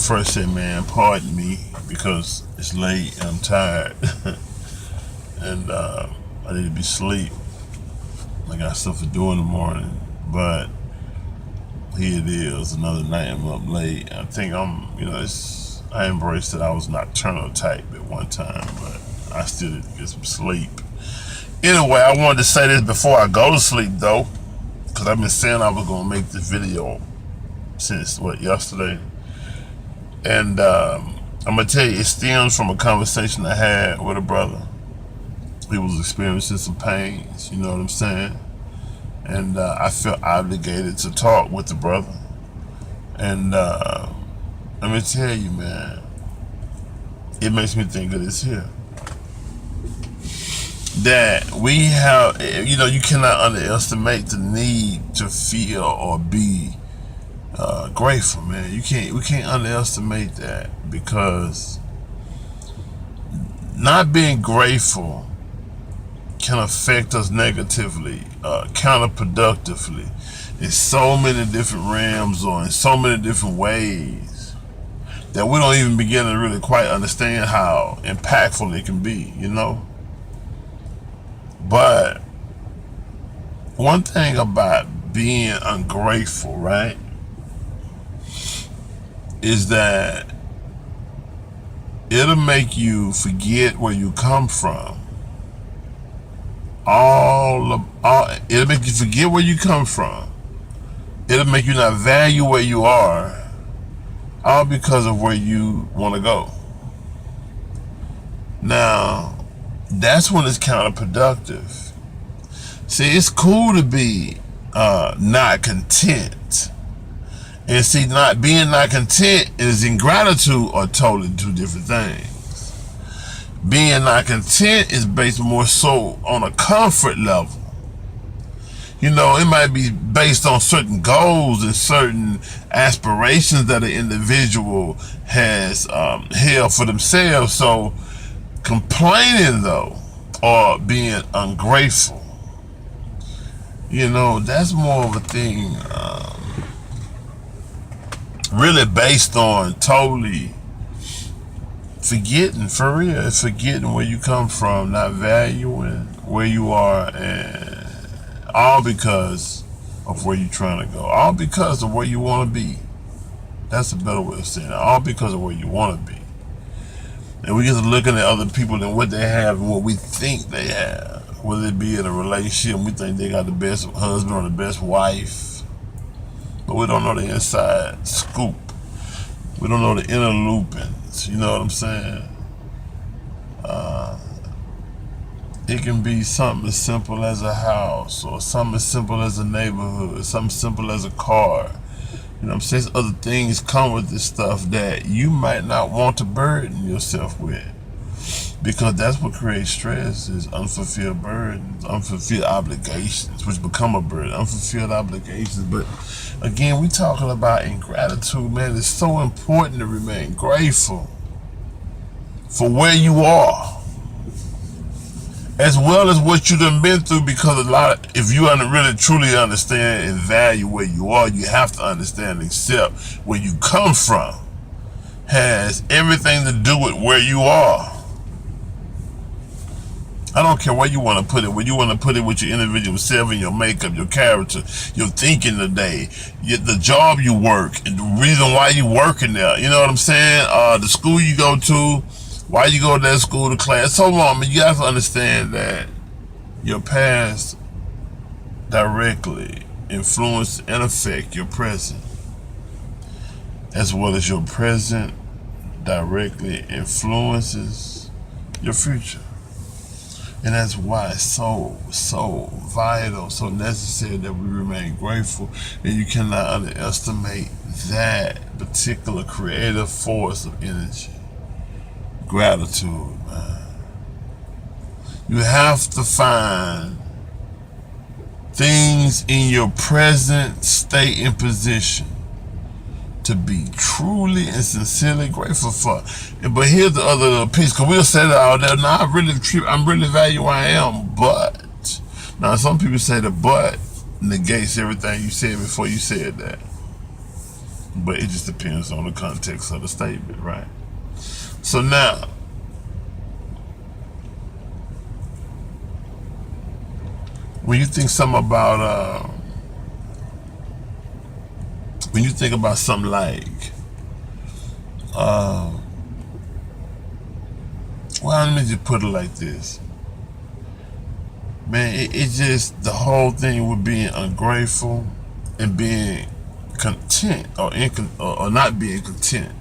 First say, man, pardon me because it's late and I'm tired and I need to be asleep. I got stuff to do in the morning, but here it is, another night I'm up late. I think I embraced that I was nocturnal type at one time, but I still need to get some sleep. Anyway, I wanted to say this before I go to sleep though, because I've been saying I was going to make this video since, yesterday. And I'm going to tell you, it stems from a conversation I had with a brother. He was experiencing some pains, you know what I'm saying? And I felt obligated to talk with the brother. And let me tell you, man, it makes me think of this here. That we have, you cannot underestimate the need to feel or be grateful, man. We can't underestimate that, because not being grateful can affect us negatively, counterproductively, in so many different realms or in so many different ways that we don't even begin to really quite understand how impactful it can be, But one thing about being ungrateful, right, is that it'll make you forget where you come from. It'll make you forget where you come from. It'll make you not value where you are, all because of where you want to go. Now, that's when it's counterproductive. See, it's cool to be not content. And see, being not content is ingratitude are totally two different things. Being not content is based more so on a comfort level. It might be based on certain goals and certain aspirations that an individual has held for themselves. So complaining though, or being ungrateful, that's more of a thing really based on totally forgetting, for real. It's forgetting where you come from, not valuing where you are, and all because of where you're trying to go, all because of where you want to be. That's a better way of saying it. All because of where you want to be. And we get to looking at other people and what they have and what we think they have. Whether it be in a relationship, we think they got the best husband or the best wife, but we don't know the inside scoop. We don't know the inner loopings. You know what I'm saying? It can be something as simple as a house, or something as simple as a neighborhood, something simple as a car. You know what I'm saying? Other things come with this stuff that you might not want to burden yourself with, because that's what creates stress, is unfulfilled burdens, unfulfilled obligations, which become a burden, unfulfilled obligations. But again, we talking about ingratitude, man. It's so important to remain grateful for where you are, as well as what you done been through, because if you really truly understand and value where you are, you have to understand and accept where you come from has everything to do with where you are. I don't care where you want to put it. Where you want to put it with your individual self and your makeup, your character, your thinking today, the job you work, and the reason why you working there. You know what I'm saying? The school you go to, why you go to that school, to class, so on. But you have to understand that your past directly influence and affect your present, as well as your present directly influences your future. And that's why it's so vital, so necessary that we remain grateful. And you cannot underestimate that particular creative force of energy. Gratitude, man. You have to find things in your present state and position to be truly and sincerely grateful for. But here's the other little piece, because we'll say that all day. Now, I'm really value where I am, but. Now, some people say the but negates everything you said before you said that. but it just depends on the context of the statement, right? So now, when you think something about, when you think about something like, well, let me just put it like this. Man, it just, the whole thing with being ungrateful and being content or not being content,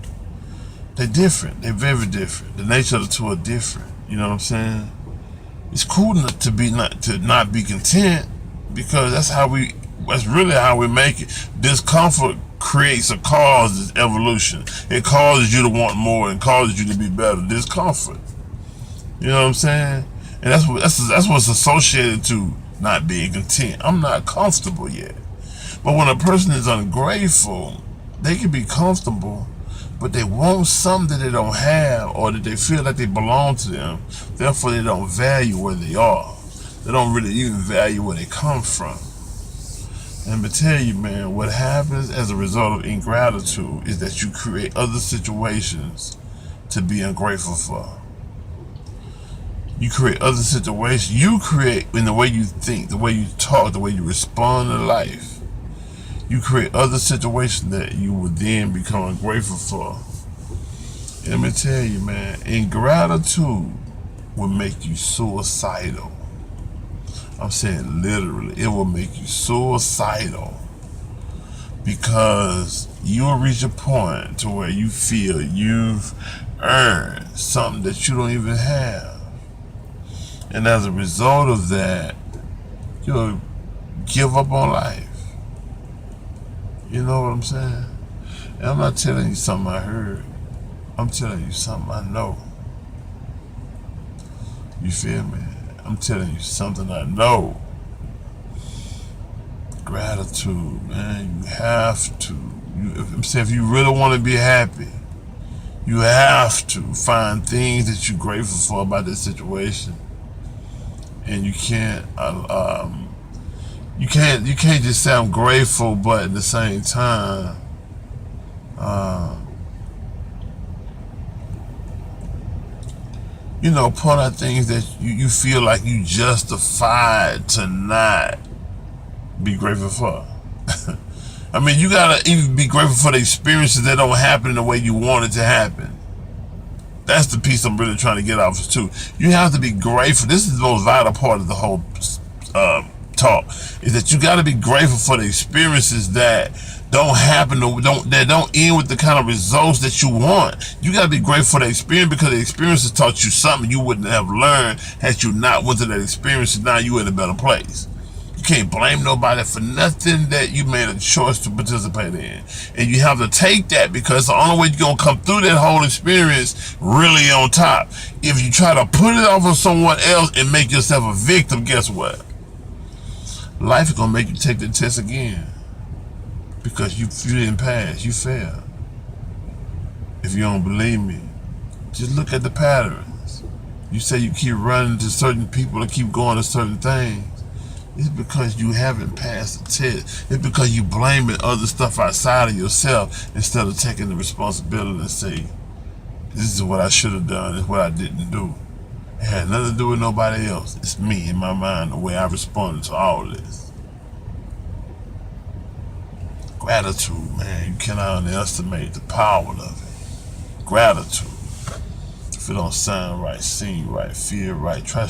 they're different. They're very different. The nature of the two are different. You know what I'm saying? It's cool to not be content, because that's really how we make it. Discomfort creates causes evolution. It causes you to want more and causes you to be better. Discomfort. You know what I'm saying? And that's what's associated to not being content. I'm not comfortable yet. But when a person is ungrateful, they can be comfortable, but they want something that they don't have, or that they feel like they belong to them. Therefore, they don't value where they are. They don't really even value where they come from. And to tell you, man, what happens as a result of ingratitude is that you create other situations to be ungrateful for. You create other situations. You create, in the way you think, the way you talk, the way you respond to life. You create other situations that you would then become ungrateful for. And let me tell you, man, ingratitude will make you suicidal. I'm saying literally, it will make you suicidal, because you will reach a point to where you feel you've earned something that you don't even have. And as a result of that, you'll give up on life. You know what I'm saying? And I'm not telling you something I heard. I'm telling you something I know. You feel me? I'm telling you something I know. Gratitude, man. You have to. I'm saying, if you really want to be happy, you have to find things that you're grateful for about this situation. And you can't just say I'm grateful, but at the same time, point out things that you feel like you justified to not be grateful for. I mean, you gotta even be grateful for the experiences that don't happen the way you want it to happen. That's the piece I'm really trying to get off too. You have to be grateful. This is the most vital part of the whole talk, is that you got to be grateful for the experiences that don't happen, that don't end with the kind of results that you want. You got to be grateful for the experience, because the experience has taught you something you wouldn't have learned had you not went to that experience, and now you're in a better place. You can't blame nobody for nothing that you made a choice to participate in. And you have to take that, because the only way you're going to come through that whole experience really on top. If you try to put it off on someone else and make yourself a victim, guess what? Life is going to make you take the test again, because you didn't pass, you failed. If you don't believe me, just look at the patterns. You say you keep running to certain people and keep going to certain things. It's because you haven't passed the test. It's because you blaming other stuff outside of yourself instead of taking the responsibility and say, this is what I should have done, this is what I didn't do. It had nothing to do with nobody else. It's me, in my mind, the way I responded to all this. Gratitude, man, you cannot underestimate the power of it. Gratitude. If it don't sound right, sing right, feel right, try